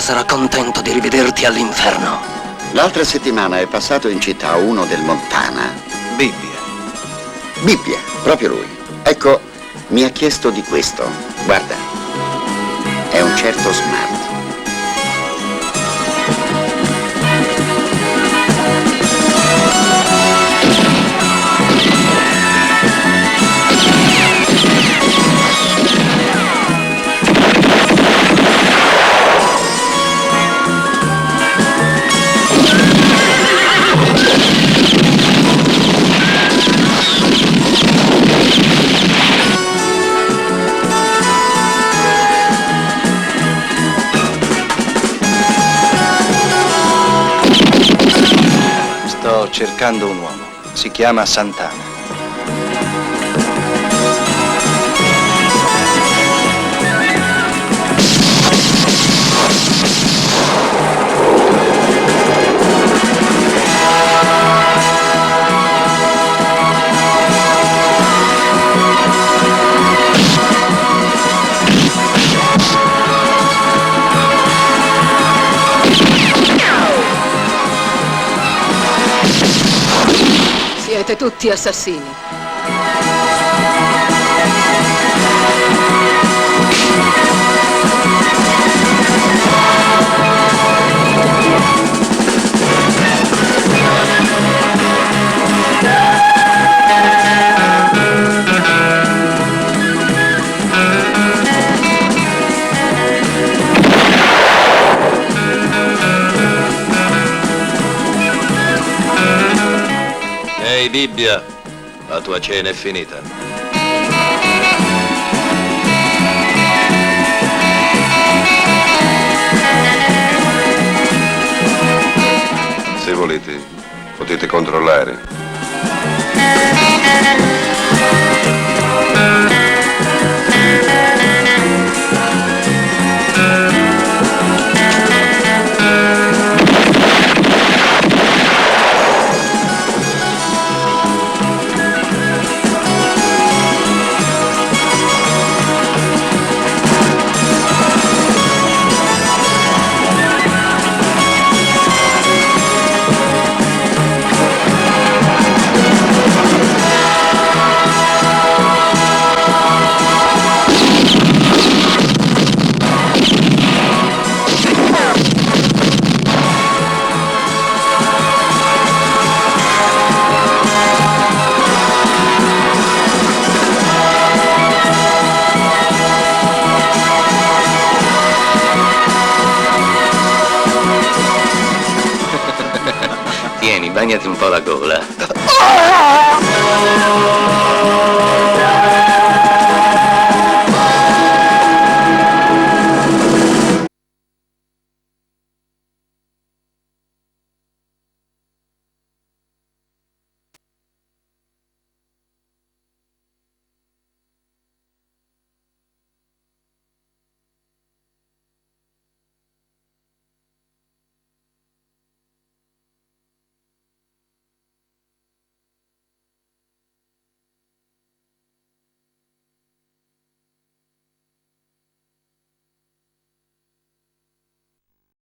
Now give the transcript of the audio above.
sarà contento di rivederti all'inferno. L'altra settimana è passato in città uno del Montana. Bibbia. Bibbia, proprio lui. Ecco, mi ha chiesto di questo. Guarda, è un certo Smart. Sto cercando un uomo. Si chiama Santana. Siete tutti assassini. Ehi, Bibbia, la tua cena è finita. Se volete, potete controllare. Tieni, bagnati un po' la gola.